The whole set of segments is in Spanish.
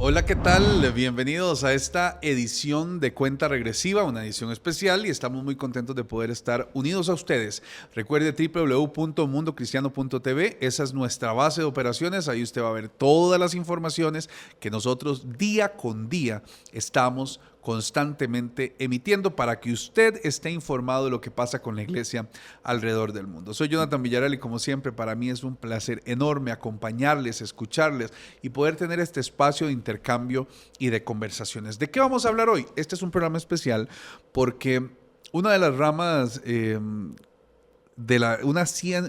Hola, ¿qué tal? Bienvenidos a esta edición de Cuenta Regresiva, una edición especial, y estamos muy contentos de poder estar unidos a ustedes. Recuerde www.mundocristiano.tv, esa es nuestra base de operaciones, ahí usted va a ver todas las informaciones que nosotros día con día estamos constantemente emitiendo para que usted esté informado de lo que pasa con la iglesia alrededor del mundo. Soy Jonathan Villarreal y como siempre para mí es un placer enorme acompañarles, escucharles y poder tener este espacio de intercambio y de conversaciones. ¿De qué vamos a hablar hoy? Este es un programa especial porque una de las ramas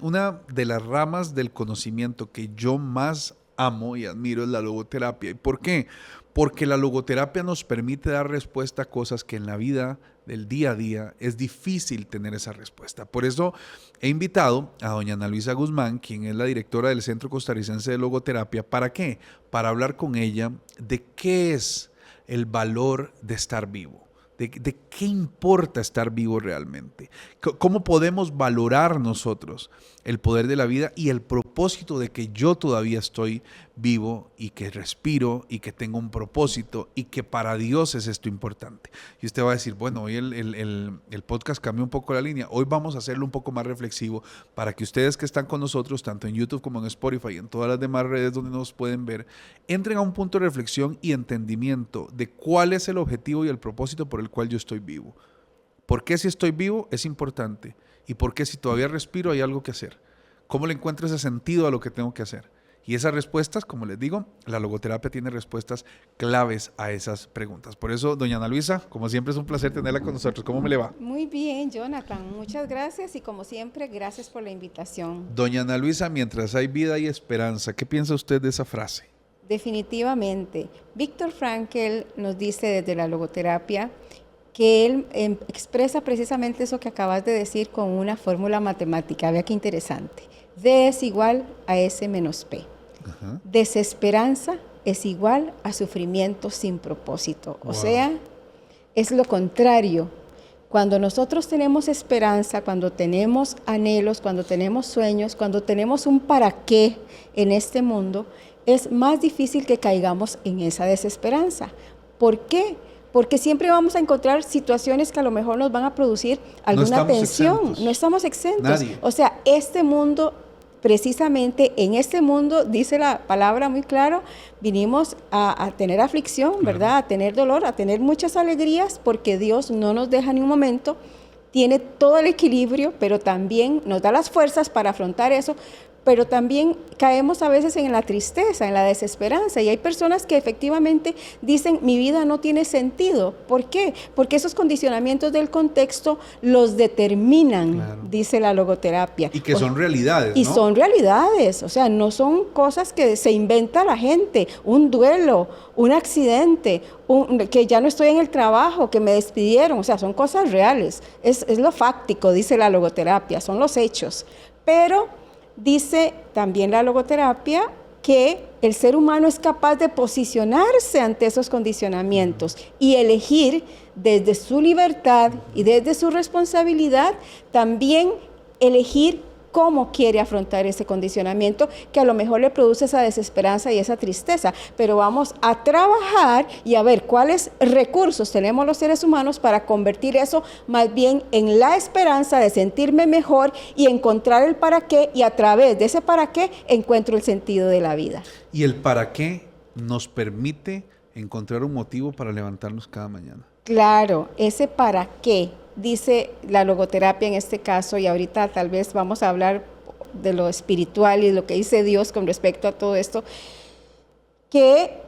una de las ramas del conocimiento que yo más amo y admiro es la logoterapia. ¿Y por qué? Porque la logoterapia nos permite dar respuesta a cosas que en la vida del día a día es difícil tener esa respuesta. Por eso he invitado a doña Ana Luisa Guzmán, quien es la directora del Centro Costarricense de Logoterapia. ¿Para qué? Para hablar con ella de qué es el valor de estar vivo. De qué importa estar vivo realmente, cómo podemos valorar nosotros el poder de la vida y el propósito de que yo todavía estoy vivo y que respiro y que tengo un propósito y que para Dios es esto importante. Y usted va a decir, bueno, hoy el podcast cambió un poco la línea, hoy vamos a hacerlo un poco más reflexivo para que ustedes que están con nosotros, tanto en YouTube como en Spotify y en todas las demás redes donde nos pueden ver, entren a un punto de reflexión y entendimiento de cuál es el objetivo y el propósito por el cual yo estoy vivo. ¿Por qué si estoy vivo es importante? ¿Y por qué si todavía respiro hay algo que hacer? ¿Cómo le encuentro ese sentido a lo que tengo que hacer? Y esas respuestas, como les digo, la logoterapia tiene respuestas claves a esas preguntas. Por eso, doña Ana Luisa, como siempre es un placer tenerla con nosotros. ¿Cómo me le va? Muy bien, Jonathan. Muchas gracias y como siempre, gracias por la invitación. Doña Ana Luisa, mientras hay vida y esperanza, ¿qué piensa usted de esa frase? Definitivamente. Viktor Frankl nos dice desde la logoterapia que él expresa precisamente eso que acabas de decir con una fórmula matemática. Vea qué interesante. D es igual a S menos P. Ajá. Desesperanza es igual a sufrimiento sin propósito. Wow. O sea, es lo contrario. Cuando nosotros tenemos esperanza, cuando tenemos anhelos, cuando tenemos sueños, cuando tenemos un para qué en este mundo, es más difícil que caigamos en esa desesperanza. ¿Por qué? Porque siempre vamos a encontrar situaciones que a lo mejor nos van a producir alguna tensión. No estamos exentos. Nadie. O sea, este mundo, precisamente en este mundo, dice la palabra muy claro, vinimos a tener aflicción, ¿verdad? A tener dolor, a tener muchas alegrías, porque Dios no nos deja ni un momento, tiene todo el equilibrio, pero también nos da las fuerzas para afrontar eso. Pero también caemos a veces en la tristeza, en la desesperanza. Y hay personas que efectivamente dicen, mi vida no tiene sentido. ¿Por qué? Porque esos condicionamientos del contexto los determinan, claro, dice la logoterapia. Y que son realidades, y ¿no? son realidades, o sea, no son cosas que se inventa la gente. Un duelo, un accidente, que ya no estoy en el trabajo, que me despidieron. O sea, son cosas reales. Es lo fáctico, dice la logoterapia, son los hechos. Pero dice también la logoterapia que el ser humano es capaz de posicionarse ante esos condicionamientos y elegir desde su libertad y desde su responsabilidad también elegir cómo quiere afrontar ese condicionamiento que a lo mejor le produce esa desesperanza y esa tristeza. Pero vamos a trabajar y a ver cuáles recursos tenemos los seres humanos para convertir eso más bien en la esperanza de sentirme mejor y encontrar el para qué, y a través de ese para qué encuentro el sentido de la vida. Y el para qué nos permite encontrar un motivo para levantarnos cada mañana. Claro, ese para qué, dice la logoterapia en este caso, y ahorita tal vez vamos a hablar de lo espiritual y de lo que dice Dios con respecto a todo esto, que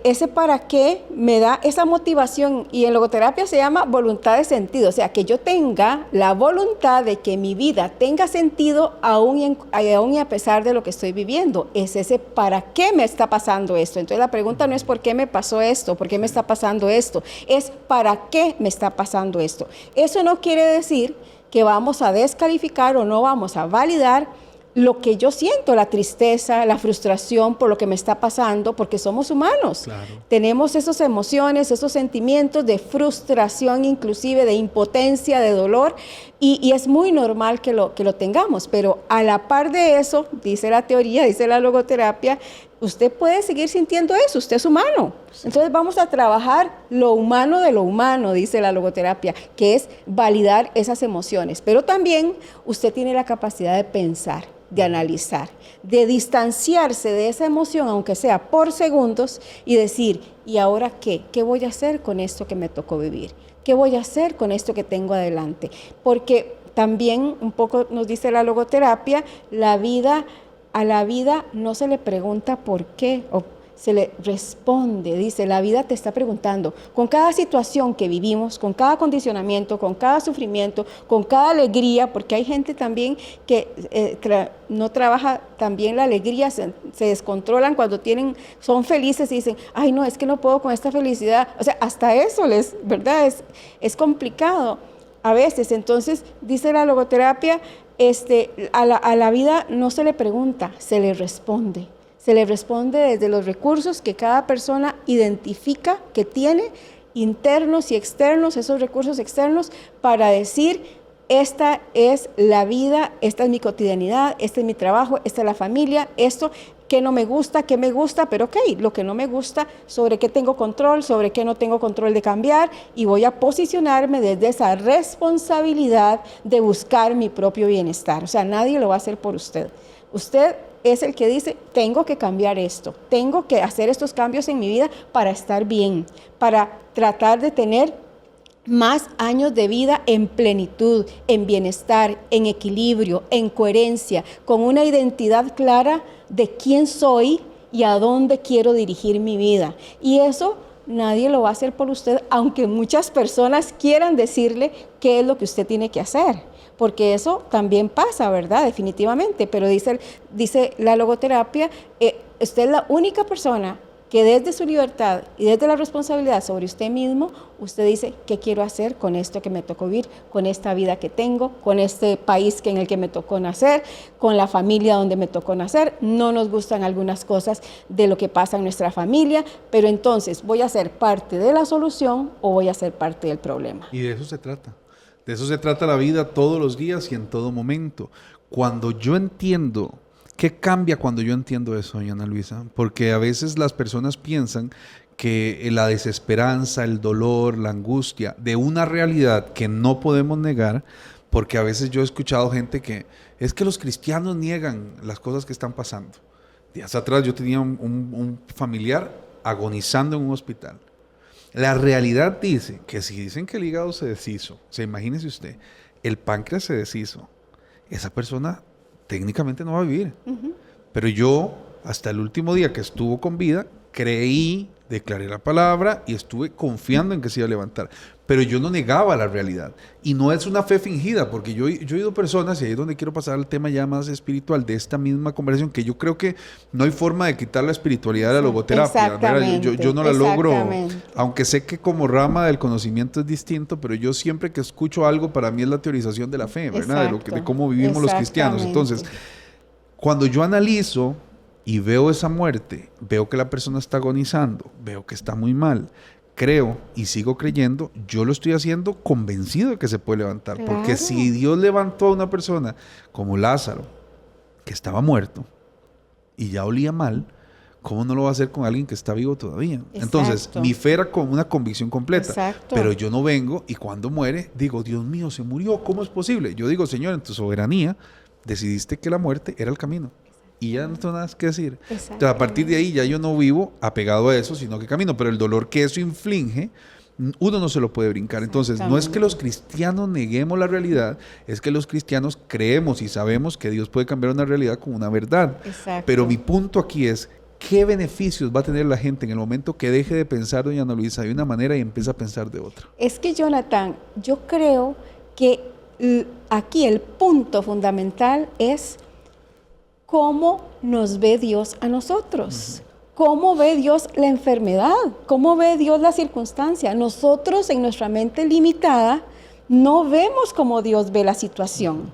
ese para qué me da esa motivación, y en logoterapia se llama voluntad de sentido, o sea, que yo tenga la voluntad de que mi vida tenga sentido aún y a pesar de lo que estoy viviendo. Es ese para qué me está pasando esto. Entonces la pregunta no es por qué me pasó esto, por qué me está pasando esto, es para qué me está pasando esto. Eso no quiere decir que vamos a descalificar o no vamos a validar lo que yo siento, la tristeza, la frustración por lo que me está pasando, porque somos humanos. Claro. Tenemos esas emociones, esos sentimientos de frustración, inclusive de impotencia, de dolor, y es muy normal que lo tengamos, pero a la par de eso, dice la teoría, dice la logoterapia, usted puede seguir sintiendo eso, usted es humano. Sí. Entonces vamos a trabajar lo humano de lo humano, dice la logoterapia, que es validar esas emociones. Pero también usted tiene la capacidad de pensar, de analizar, de distanciarse de esa emoción, aunque sea por segundos, y decir, ¿y ahora qué? ¿Qué voy a hacer con esto que me tocó vivir? ¿Qué voy a hacer con esto que tengo adelante? Porque también un poco nos dice la logoterapia, a la vida no se le pregunta por qué, o se le responde, dice, la vida te está preguntando, con cada situación que vivimos, con cada condicionamiento, con cada sufrimiento, con cada alegría, porque hay gente también que no trabaja también la alegría, se descontrolan cuando son felices y dicen, ay no, es que no puedo con esta felicidad, o sea, hasta eso ¿verdad? Es complicado a veces. Entonces, dice la logoterapia, a la vida no se le pregunta, se le responde. Se le responde desde los recursos que cada persona identifica que tiene, internos y externos, esos recursos externos, para decir, esta es la vida, esta es mi cotidianidad, este es mi trabajo, esta es la familia, esto que no me gusta, que me gusta, pero ok, lo que no me gusta, sobre qué tengo control, sobre qué no tengo control de cambiar, y voy a posicionarme desde esa responsabilidad de buscar mi propio bienestar. O sea, nadie lo va a hacer por usted. Usted es el que dice, tengo que cambiar esto, tengo que hacer estos cambios en mi vida para estar bien, para tratar de tener más años de vida en plenitud, en bienestar, en equilibrio, en coherencia, con una identidad clara de quién soy y a dónde quiero dirigir mi vida. Y eso nadie lo va a hacer por usted, aunque muchas personas quieran decirle qué es lo que usted tiene que hacer. Porque eso también pasa, ¿verdad? Definitivamente. Pero dice la logoterapia, usted es la única persona que desde su libertad y desde la responsabilidad sobre usted mismo, usted dice, ¿qué quiero hacer con esto que me tocó vivir, con esta vida que tengo, con este país en el que me tocó nacer, con la familia donde me tocó nacer? No nos gustan algunas cosas de lo que pasa en nuestra familia, pero entonces, ¿voy a ser parte de la solución o voy a ser parte del problema? Y de eso se trata. De eso se trata la vida todos los días y en todo momento. Cuando yo entiendo, ¿qué cambia cuando yo entiendo eso, doña Ana Luisa? Porque a veces las personas piensan que la desesperanza, el dolor, la angustia de una realidad que no podemos negar, porque a veces yo he escuchado gente que es que los cristianos niegan las cosas que están pasando. Días atrás yo tenía un familiar agonizando en un hospital. La realidad dice que si dicen que el hígado se deshizo, o sea, imagínese usted, el páncreas se deshizo, esa persona técnicamente no va a vivir. Uh-huh. Pero yo, hasta el último día que estuvo con vida, creí, declaré la palabra y estuve confiando en que se iba a levantar. Pero yo no negaba la realidad. Y no es una fe fingida, porque yo he oído personas, y ahí es donde quiero pasar al tema ya más espiritual de esta misma conversación, que yo creo que no hay forma de quitar la espiritualidad de la logoterapia. Yo no la logro, aunque sé que como rama del conocimiento es distinto, pero yo siempre que escucho algo, para mí es la teorización de la fe, ¿verdad? De cómo vivimos los cristianos. Entonces, cuando yo analizo y veo esa muerte, veo que la persona está agonizando, veo que está muy mal, creo y sigo creyendo, yo lo estoy haciendo convencido de que se puede levantar. Claro. Porque si Dios levantó a una persona como Lázaro, que estaba muerto y ya olía mal, ¿cómo no lo va a hacer con alguien que está vivo todavía? Exacto. Entonces, mi fe era con una convicción completa. Exacto. Pero yo no vengo y cuando muere, digo, Dios mío, se murió, ¿cómo es posible? Yo digo, Señor, en tu soberanía, decidiste que la muerte era el camino. Y ya no tengo nada que decir. Entonces, a partir de ahí ya yo no vivo apegado a eso, sino que camino. Pero el dolor que eso inflige, uno no se lo puede brincar. Entonces, no es que los cristianos neguemos la realidad, es que los cristianos creemos y sabemos que Dios puede cambiar una realidad con una verdad. Exacto. Pero mi punto aquí es, ¿qué beneficios va a tener la gente en el momento que deje de pensar, doña Ana Luisa, de una manera y empieza a pensar de otra? Es que, Jonathan, yo creo que aquí el punto fundamental es cómo nos ve Dios a nosotros, cómo ve Dios la enfermedad, cómo ve Dios la circunstancia. Nosotros en nuestra mente limitada no vemos cómo Dios ve la situación.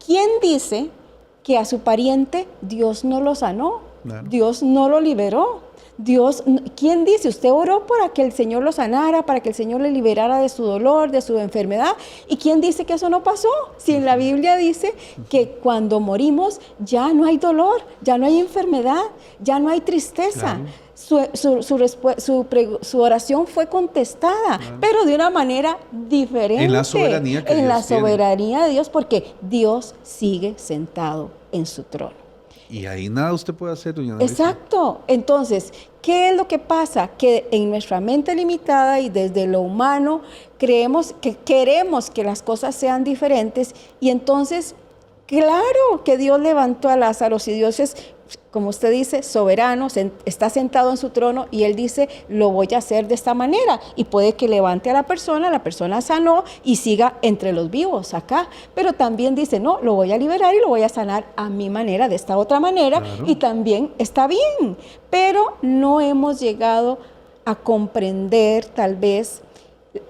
¿Quién dice que a su pariente Dios no lo sanó? Claro. Dios no lo liberó. Dios, ¿quién dice? Usted oró para que el Señor lo sanara, para que el Señor le liberara de su dolor, de su enfermedad. ¿Y quién dice que eso no pasó? Si en la Biblia dice que cuando morimos ya no hay dolor, ya no hay enfermedad, ya no hay tristeza. Claro. Su oración fue contestada, claro, pero de una manera diferente. En la soberanía que en Dios la tiene. soberanía de Dios, porque Dios sigue sentado en su trono. Y ahí nada usted puede hacer, doña David. Exacto. Entonces, ¿qué es lo que pasa? Que en nuestra mente limitada y desde lo humano creemos que queremos que las cosas sean diferentes, y entonces, claro que Dios levantó a Lázaro, y Dios es, como usted dice, soberano, está sentado en su trono, y Él dice, lo voy a hacer de esta manera, y puede que levante a la persona sanó y siga entre los vivos acá, pero también dice, no, lo voy a liberar y lo voy a sanar a mi manera, de esta otra manera, claro, y también está bien, pero no hemos llegado a comprender tal vez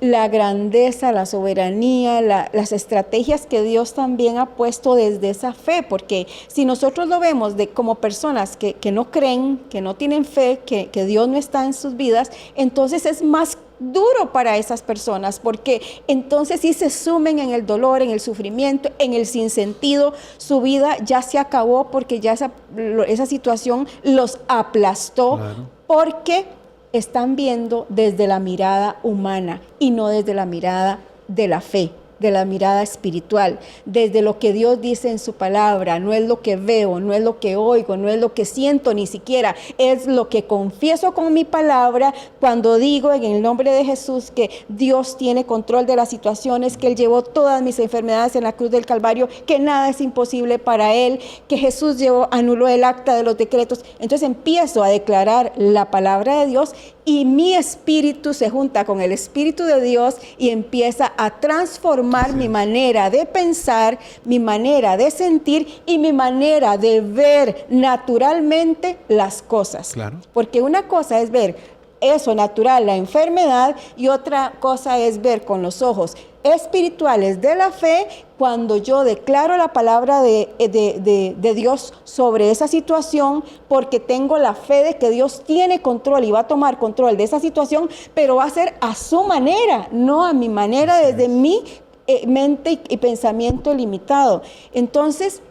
la grandeza, la soberanía, las estrategias que Dios también ha puesto desde esa fe, porque si nosotros lo vemos como personas que no creen, que no tienen fe, que Dios no está en sus vidas, entonces es más duro para esas personas, porque entonces sí se sumen en el dolor, en el sufrimiento, en el sinsentido. Su vida ya se acabó porque ya esa situación los aplastó, claro, porque están viendo desde la mirada humana y no desde la mirada de la fe, de la mirada espiritual, desde lo que Dios dice en su palabra. No es lo que veo, no es lo que oigo, no es lo que siento ni siquiera, es lo que confieso con mi palabra cuando digo en el nombre de Jesús que Dios tiene control de las situaciones, que Él llevó todas mis enfermedades en la cruz del Calvario, que nada es imposible para Él, que Jesús anuló el acta de los decretos. Entonces empiezo a declarar la palabra de Dios, y mi espíritu se junta con el Espíritu de Dios y empieza a transformar mi manera de pensar, mi manera de sentir y mi manera de ver naturalmente las cosas. Claro. Porque una cosa es ver eso natural, la enfermedad, y otra cosa es ver con los ojos espirituales de la fe, cuando yo declaro la palabra de Dios sobre esa situación, porque tengo la fe de que Dios tiene control y va a tomar control de esa situación, pero va a ser a su manera, no a mi manera, desde mi mente y pensamiento limitado. Entonces,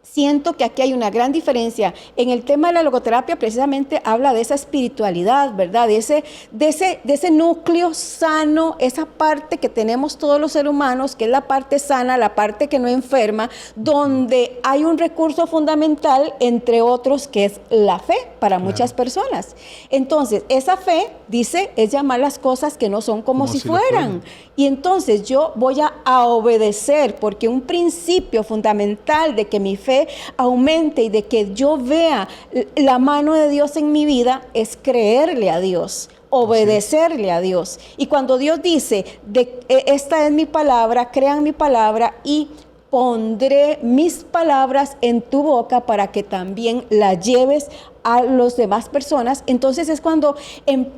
siento que aquí hay una gran diferencia. En el tema de la logoterapia precisamente habla de esa espiritualidad, ¿verdad? De ese núcleo sano, esa parte que tenemos todos los seres humanos, que es la parte sana, la parte que no enferma, donde hay un recurso fundamental, entre otros, que es la fe para muchas personas. Entonces, esa fe, dice, es llamar las cosas que no son como si fueran. Y entonces yo voy a obedecer, porque un principio fundamental de que mi fe aumente y de que yo vea la mano de Dios en mi vida es creerle a Dios, obedecerle a Dios. Y cuando Dios dice, esta es mi palabra, crean mi palabra y pondré mis palabras en tu boca para que también la lleves a las demás personas, entonces es cuando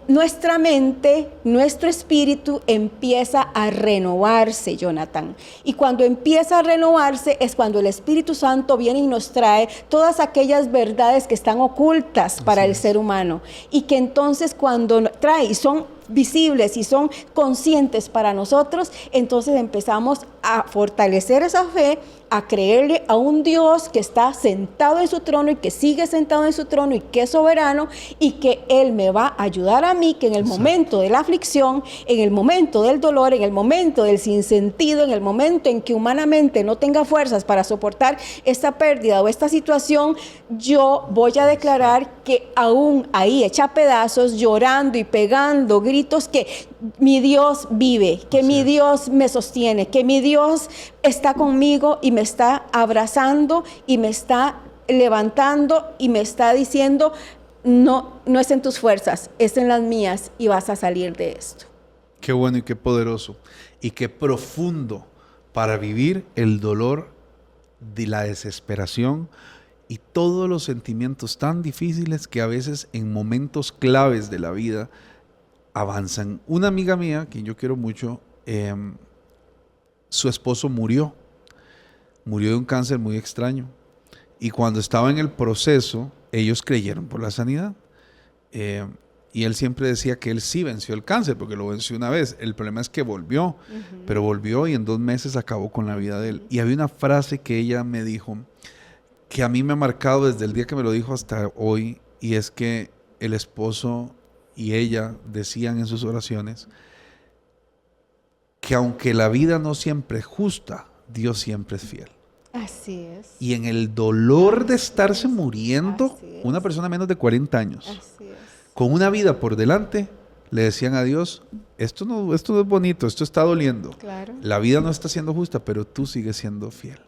nuestra mente, nuestro espíritu empieza a renovarse, Jonathan. Y cuando empieza a renovarse es cuando el Espíritu Santo viene y nos trae todas aquellas verdades que están ocultas para el ser humano. Y que entonces cuando trae y son visibles y son conscientes para nosotros, entonces empezamos a fortalecer esa fe, a creerle a un Dios que está sentado en su trono y que sigue sentado en su trono y que es soberano, y que Él me va a ayudar a mí, que en el momento de la aflicción, en el momento del dolor, en el momento del sinsentido, en el momento en que humanamente no tenga fuerzas para soportar esta pérdida o esta situación, yo voy a declarar que aún ahí, hecha pedazos, llorando y pegando gritos, que mi Dios vive, que mi Dios me sostiene, que mi Dios está conmigo y me está abrazando y me está levantando y me está diciendo, no es en tus fuerzas, es en las mías y vas a salir de esto. Qué bueno y qué poderoso y qué profundo para vivir el dolor de la desesperación y todos los sentimientos tan difíciles que a veces en momentos claves de la vida avanzan. Una amiga mía, que yo quiero mucho, su esposo murió de un cáncer muy extraño, y cuando estaba en el proceso ellos creyeron por la sanidad Y él siempre decía que él sí venció el cáncer, porque lo venció una vez. El problema es que volvió, pero volvió y en 2 meses acabó con la vida de él. Y había una frase que ella me dijo, que a mí me ha marcado desde el día que me lo dijo hasta hoy, y es que el esposo y ella decían en sus oraciones que aunque la vida no siempre es justa, Dios siempre es fiel. Así es. Y en el dolor de estarse muriendo, una persona menos de 40 años, Así es. con una vida por delante, le decían a Dios, esto no es bonito, esto está doliendo. Claro. La vida no está siendo justa, pero tú sigues siendo fiel.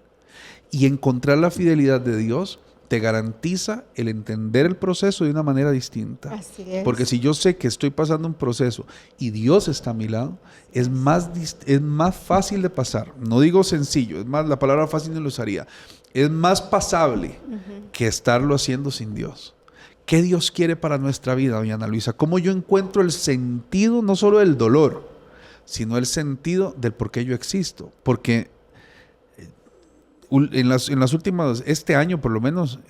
Y encontrar la fidelidad de Dios te garantiza el entender el proceso de una manera distinta. Así es. Porque si yo sé que estoy pasando un proceso y Dios está a mi lado, es más fácil de pasar. No digo sencillo, es más, la palabra fácil no lo usaría. Es más pasable que estarlo haciendo sin Dios. ¿Qué Dios quiere para nuestra vida, doña Ana Luisa? ¿Cómo yo encuentro el sentido, no solo del dolor, sino el sentido del por qué yo existo? Porque en las últimas, este año por lo menos,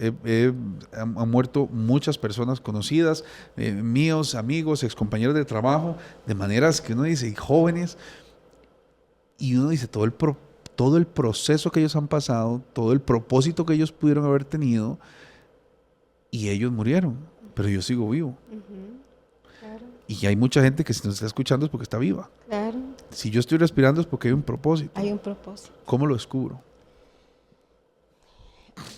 han muerto muchas personas conocidas, míos, amigos, excompañeros de trabajo, de maneras que uno dice, y jóvenes, y uno dice, todo el proceso que ellos han pasado, todo el propósito que ellos pudieron haber tenido, y ellos murieron, pero yo sigo vivo. Claro. Y hay mucha gente que si nos está escuchando es porque está viva. Claro. Si yo estoy respirando es porque hay un propósito. Hay un propósito. ¿Cómo lo descubro?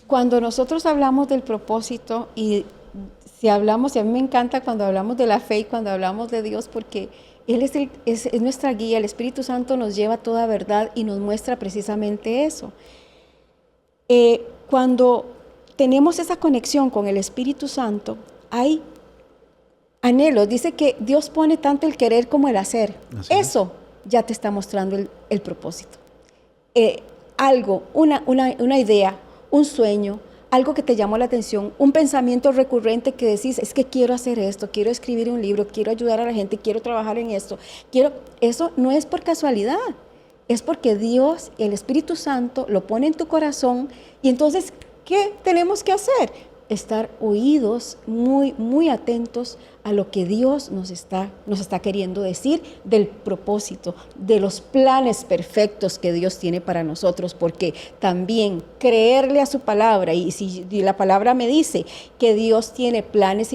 Cuando nosotros hablamos del propósito y si hablamos, y a mí me encanta cuando hablamos de la fe y cuando hablamos de Dios, porque Él es nuestra guía, el Espíritu Santo nos lleva a toda verdad y nos muestra precisamente eso. Cuando tenemos esa conexión con el Espíritu Santo, hay anhelos. Dice que Dios pone tanto el querer como el hacer. Eso ya te está mostrando el propósito. Algo, una idea, un sueño, algo que te llamó la atención, un pensamiento recurrente que decís, es que quiero hacer esto, quiero escribir un libro, quiero ayudar a la gente, quiero trabajar en esto, eso no es por casualidad, es porque Dios, el Espíritu Santo, lo pone en tu corazón y entonces, ¿qué tenemos que hacer? Estar oídos, muy, muy atentos a lo que Dios nos está queriendo decir del propósito, de los planes perfectos que Dios tiene para nosotros, porque también creerle a su palabra, y si la palabra me dice que Dios tiene planes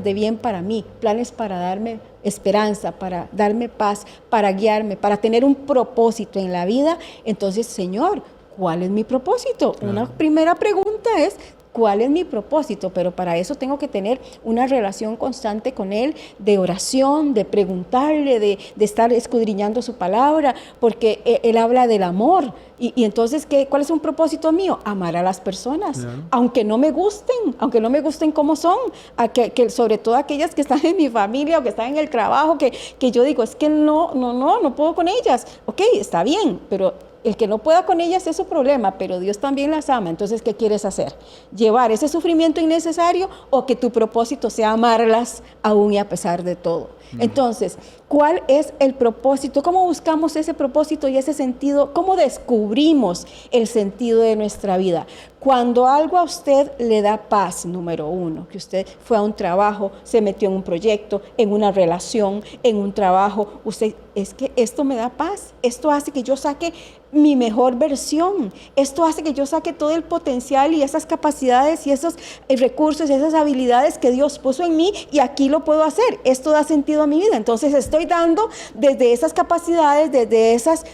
de bien para mí, planes para darme esperanza, para darme paz, para guiarme, para tener un propósito en la vida, entonces, Señor, ¿cuál es mi propósito? Claro. Una primera pregunta es, ¿cuál es mi propósito? Pero para eso tengo que tener una relación constante con Él, de oración, de preguntarle, de estar escudriñando su palabra, porque Él habla del amor. Y entonces, ¿cuál es un propósito mío? Amar a las personas, claro. Aunque no me gusten como son, que sobre todo aquellas que están en mi familia o que están en el trabajo, que yo digo, es que no puedo con ellas. Ok, está bien, pero el que no pueda con ellas es su problema, pero Dios también las ama. Entonces, ¿qué quieres hacer? ¿Llevar ese sufrimiento innecesario o que tu propósito sea amarlas aún y a pesar de todo? Entonces, ¿cuál es el propósito? ¿Cómo buscamos ese propósito y ese sentido? ¿Cómo descubrimos el sentido de nuestra vida? Cuando algo a usted le da paz, número uno, que usted fue a un trabajo, se metió en un proyecto, en una relación, en un trabajo, es que esto me da paz, esto hace que yo saque mi mejor versión, esto hace que yo saque todo el potencial y esas capacidades y esos recursos, esas habilidades que Dios puso en mí y aquí lo puedo hacer, esto da sentido a mi vida, entonces estoy dando desde esas capacidades, desde esas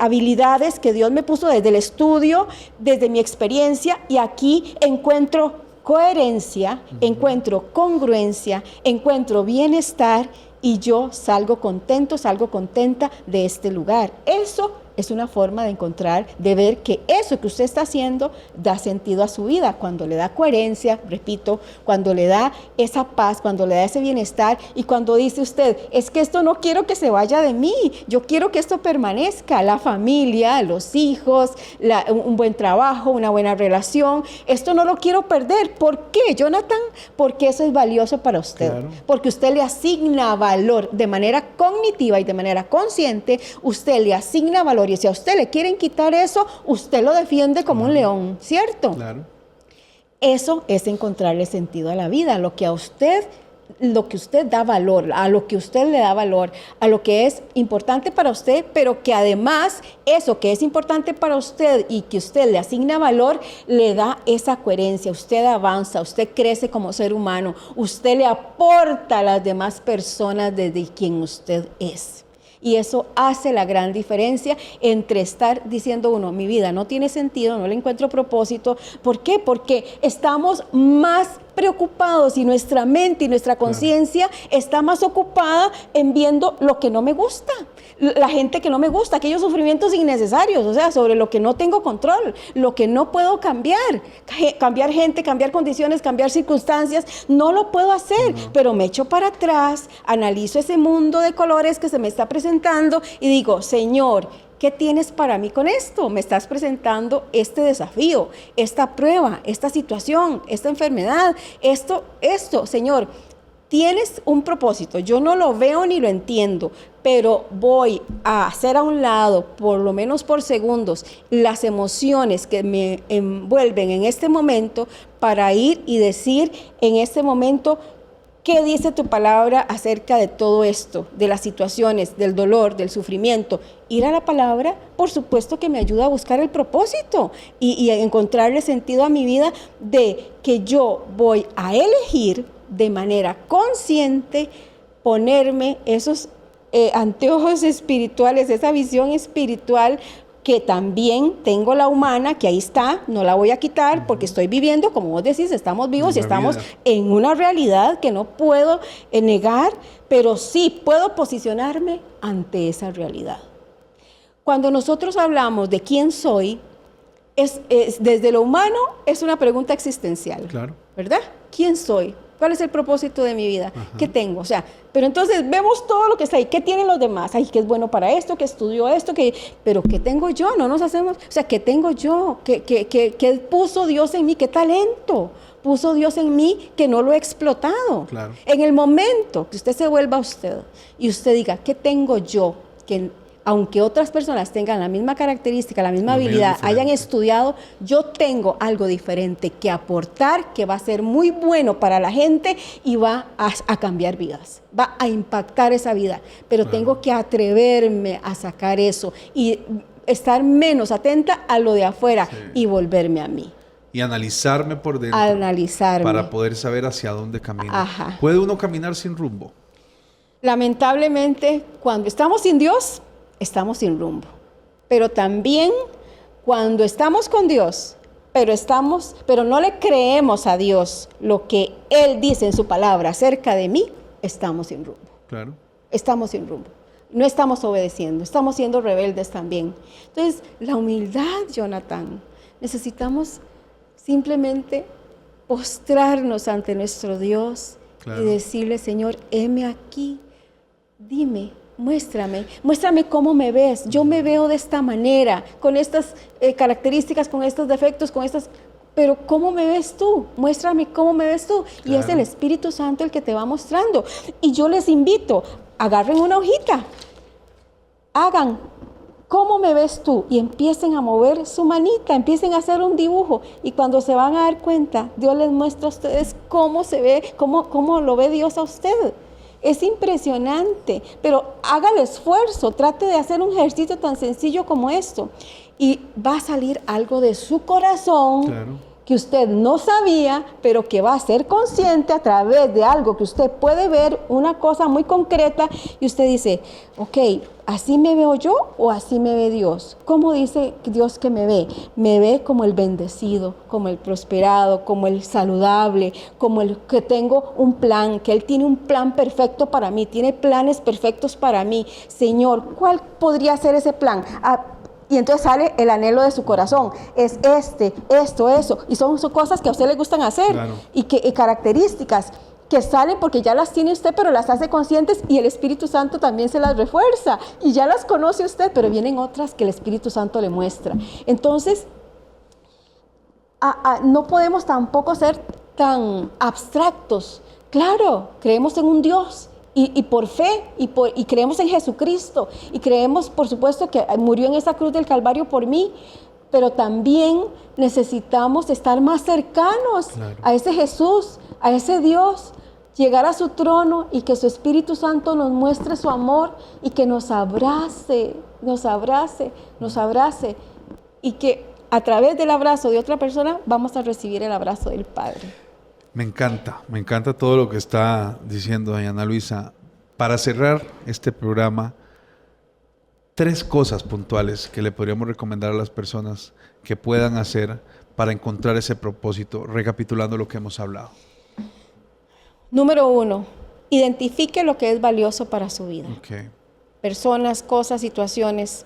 habilidades que Dios me puso desde el estudio, desde mi experiencia, y aquí encuentro coherencia, encuentro congruencia, encuentro bienestar y yo salgo contento, salgo contenta de este lugar. Eso es una forma de encontrar, de ver que eso que usted está haciendo da sentido a su vida, cuando le da coherencia, repito, cuando le da esa paz, cuando le da ese bienestar y cuando dice usted, es que esto no quiero que se vaya de mí, yo quiero que esto permanezca, la familia, los hijos, un buen trabajo, una buena relación, esto no lo quiero perder. ¿Por qué, Jonathan? Porque eso es valioso para usted, claro. Porque usted le asigna valor de manera cognitiva y de manera consciente, usted le asigna valor. Y si a usted le quieren quitar eso, usted lo defiende como un león, ¿cierto? Claro. Eso es encontrarle sentido a la vida, lo que a usted lo que usted da valor, a lo que usted le da valor, a lo que es importante para usted, pero que además eso que es importante para usted y que usted le asigna valor, le da esa coherencia. Usted avanza, usted crece como ser humano, usted le aporta a las demás personas desde quien usted es. Y eso hace la gran diferencia entre estar diciendo uno, mi vida no tiene sentido, no le encuentro propósito. ¿Por qué? Porque estamos más preocupados y nuestra mente y nuestra conciencia está más ocupada en viendo lo que no me gusta, la gente que no me gusta, aquellos sufrimientos innecesarios, o sea, sobre lo que no tengo control, lo que no puedo cambiar, cambiar gente, cambiar condiciones, cambiar circunstancias, no lo puedo hacer, pero me echo para atrás, analizo ese mundo de colores que se me está presentando y digo, Señor, ¿qué tienes para mí con esto? Me estás presentando este desafío, esta prueba, esta situación, esta enfermedad, esto, Señor, tienes un propósito. Yo no lo veo ni lo entiendo, pero voy a hacer a un lado, por lo menos por segundos, las emociones que me envuelven en este momento para ir y decir en este momento, ¿qué dice tu palabra acerca de todo esto, de las situaciones, del dolor, del sufrimiento? Ir a la palabra, por supuesto que me ayuda a buscar el propósito y a encontrarle sentido a mi vida de que yo voy a elegir de manera consciente ponerme esos anteojos espirituales, esa visión espiritual que también tengo la humana, que ahí está, no la voy a quitar porque estoy viviendo, como vos decís, estamos vivos y estamos en una realidad que no puedo negar, pero sí puedo posicionarme ante esa realidad. Cuando nosotros hablamos de quién soy, desde lo humano es una pregunta existencial, claro, ¿verdad? ¿Quién soy? ¿Cuál es el propósito de mi vida? Ajá. ¿Qué tengo? O sea, pero entonces vemos todo lo que está ahí. ¿Qué tienen los demás? Ay, ¿qué es bueno para esto? ¿Qué estudió esto? Pero ¿qué tengo yo? No nos hacemos... O sea, ¿qué tengo yo? ¿Qué puso Dios en mí? ¿Qué talento puso Dios en mí que no lo he explotado? Claro. En el momento que usted se vuelva a usted y usted diga, ¿qué tengo yo? Que aunque otras personas tengan la misma característica, la misma habilidad, hayan estudiado, yo tengo algo diferente que aportar, que va a ser muy bueno para la gente y va a cambiar vidas, va a impactar esa vida, pero tengo que atreverme a sacar eso y estar menos atenta a lo de afuera y volverme a mí. Y analizarme por dentro. Analizarme. Para poder saber hacia dónde camino. Ajá. ¿Puede uno caminar sin rumbo? Lamentablemente, cuando estamos sin Dios, estamos sin rumbo, pero también cuando estamos con Dios, pero no le creemos a Dios lo que Él dice en su palabra acerca de mí, estamos sin rumbo. Claro. Estamos sin rumbo. No estamos obedeciendo, estamos siendo rebeldes también. Entonces, la humildad, Jonathan, necesitamos simplemente postrarnos ante nuestro Dios y decirle, Señor, heme aquí, dime. Muéstrame cómo me ves. Yo me veo de esta manera, con estas características, con estos defectos, pero ¿cómo me ves tú? Muéstrame cómo me ves tú. Claro. Y es el Espíritu Santo el que te va mostrando. Y yo les invito, agarren una hojita, hagan cómo me ves tú y empiecen a mover su manita, empiecen a hacer un dibujo y cuando se van a dar cuenta, Dios les muestra a ustedes cómo se ve, cómo lo ve Dios a usted. Es impresionante, pero haga el esfuerzo, trate de hacer un ejercicio tan sencillo como esto y va a salir algo de su corazón que usted no sabía, pero que va a ser consciente a través de algo que usted puede ver, una cosa muy concreta y usted dice, ok, ¿así me veo yo o así me ve Dios? ¿Cómo dice Dios que me ve? Me ve como el bendecido, como el prosperado, como el saludable, como el que tengo un plan, que Él tiene un plan perfecto para mí, tiene planes perfectos para mí. Señor, ¿cuál podría ser ese plan? Y entonces sale el anhelo de su corazón, es esto, eso, y son cosas que a usted le gustan hacer y características que salen porque ya las tiene usted, pero las hace conscientes y el Espíritu Santo también se las refuerza y ya las conoce usted, pero vienen otras que el Espíritu Santo le muestra. Entonces, no podemos tampoco ser tan abstractos. Claro, creemos en un Dios. Y por fe, y creemos en Jesucristo, y creemos, por supuesto, que murió en esa cruz del Calvario por mí, pero también necesitamos estar más cercanos a ese Jesús, a ese Dios, llegar a su trono y que su Espíritu Santo nos muestre su amor y que nos abrace, nos abrace, nos abrace, y que a través del abrazo de otra persona vamos a recibir el abrazo del Padre. Me encanta todo lo que está diciendo doña Ana Luisa. Para cerrar este programa, 3 cosas puntuales que le podríamos recomendar a las personas que puedan hacer para encontrar ese propósito, recapitulando lo que hemos hablado. Número 1, identifique lo que es valioso para su vida. Okay. Personas, cosas, situaciones.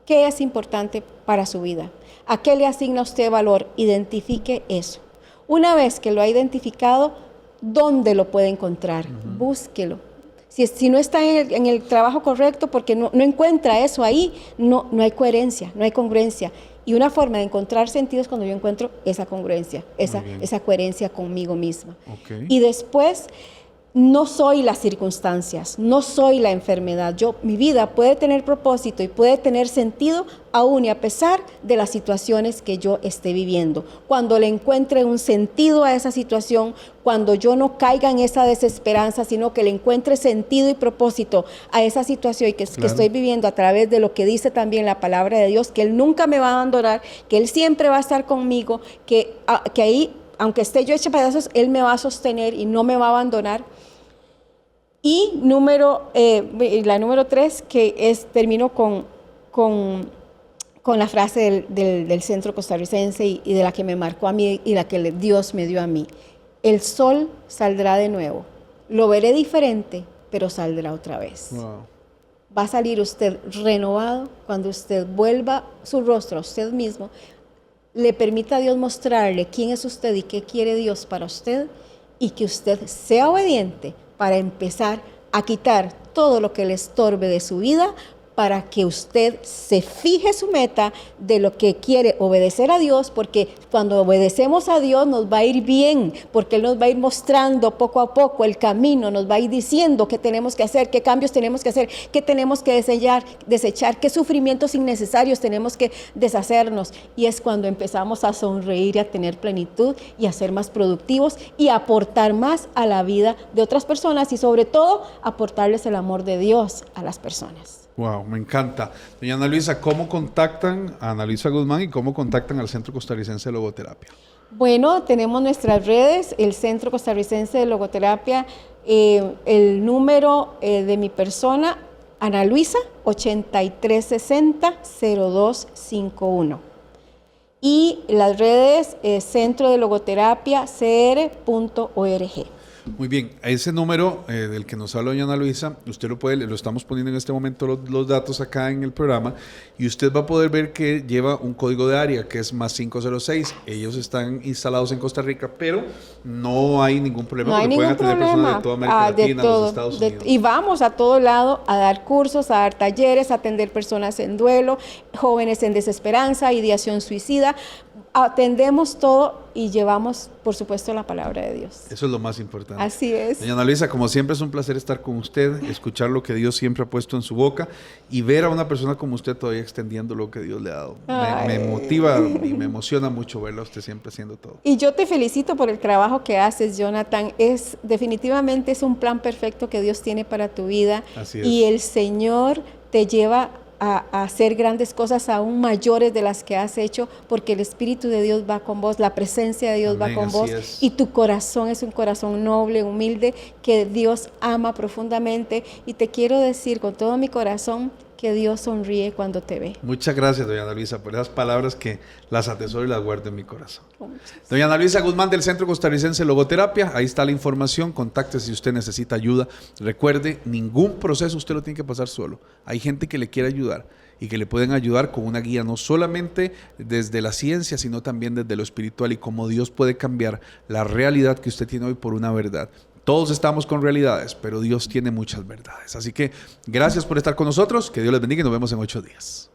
¿Qué es importante para su vida? ¿A qué le asigna usted valor? Identifique eso. Una vez que lo ha identificado, ¿dónde lo puede encontrar? Búsquelo. Si no está en el trabajo correcto porque no encuentra eso ahí, no hay coherencia, no hay congruencia. Y una forma de encontrar sentido es cuando yo encuentro esa congruencia, esa coherencia conmigo misma. Okay. Y después, no soy las circunstancias, no soy la enfermedad. Mi vida puede tener propósito y puede tener sentido aún y a pesar de las situaciones que yo esté viviendo. Cuando le encuentre un sentido a esa situación, cuando yo no caiga en esa desesperanza, sino que le encuentre sentido y propósito a esa situación que estoy viviendo a través de lo que dice también la palabra de Dios, que Él nunca me va a abandonar, que Él siempre va a estar conmigo, que ahí, aunque esté yo hecha pedazos, Él me va a sostener y no me va a abandonar. Y la número 3, termino con la frase del Centro Costarricense y de la que me marcó a mí y la que Dios me dio a mí. El sol saldrá de nuevo. Lo veré diferente, pero saldrá otra vez. Wow. Va a salir usted renovado cuando usted vuelva su rostro a usted mismo, le permita a Dios mostrarle quién es usted y qué quiere Dios para usted, y que usted sea obediente para empezar a quitar todo lo que le estorbe de su vida, para que usted se fije su meta de lo que quiere obedecer a Dios, porque cuando obedecemos a Dios nos va a ir bien, porque Él nos va a ir mostrando poco a poco el camino, nos va a ir diciendo qué tenemos que hacer, qué cambios tenemos que hacer, qué tenemos que desechar, qué sufrimientos innecesarios tenemos que deshacernos. Y es cuando empezamos a sonreír y a tener plenitud y a ser más productivos y a aportar más a la vida de otras personas y sobre todo aportarles el amor de Dios a las personas. Wow, me encanta. Doña Ana Luisa, ¿cómo contactan a Ana Luisa Guzmán y cómo contactan al Centro Costarricense de Logoterapia? Bueno, tenemos nuestras redes, el Centro Costarricense de Logoterapia, el número de mi persona, Ana Luisa, 8360-0251. Y las redes, Centro de Logoterapia, cr.org. Muy bien, a ese número del que nos habla doña Ana Luisa, usted lo estamos poniendo en este momento los datos acá en el programa, y usted va a poder ver que lleva un código de área que es más 506. Ellos están instalados en Costa Rica, pero no hay ningún problema. No hay ningún pueden tener problema. Personas de toda América Latina, los Estados Unidos. Y vamos a todo lado a dar cursos, a dar talleres, a atender personas en duelo, jóvenes en desesperanza, ideación suicida. Atendemos todo y llevamos, por supuesto, la palabra de Dios. Eso es lo más importante. Así es. Doña Ana Luisa, como siempre es un placer estar con usted, escuchar lo que Dios siempre ha puesto en su boca y ver a una persona como usted todavía extendiendo lo que Dios le ha dado. Me motiva y me emociona mucho verla a usted siempre haciendo todo. Y yo te felicito por el trabajo que haces, Jonathan. Definitivamente es un plan perfecto que Dios tiene para tu vida. Así es. Y el Señor te lleva a hacer grandes cosas aún mayores de las que has hecho, porque el Espíritu de Dios va con vos, la presencia de Dios va con vos, y tu corazón es un corazón noble, humilde, que Dios ama profundamente, y te quiero decir con todo mi corazón que Dios sonríe cuando te ve. Muchas gracias, doña Ana Luisa, por esas palabras que las atesoro y las guardo en mi corazón. Doña Ana Luisa Guzmán del Centro Costarricense de Logoterapia, ahí está la información, contáctese si usted necesita ayuda. Recuerde, ningún proceso usted lo tiene que pasar solo. Hay gente que le quiere ayudar y que le pueden ayudar con una guía, no solamente desde la ciencia, sino también desde lo espiritual y cómo Dios puede cambiar la realidad que usted tiene hoy por una verdad. Todos estamos con realidades, pero Dios tiene muchas verdades. Así que gracias por estar con nosotros, que Dios les bendiga y nos vemos en 8 días.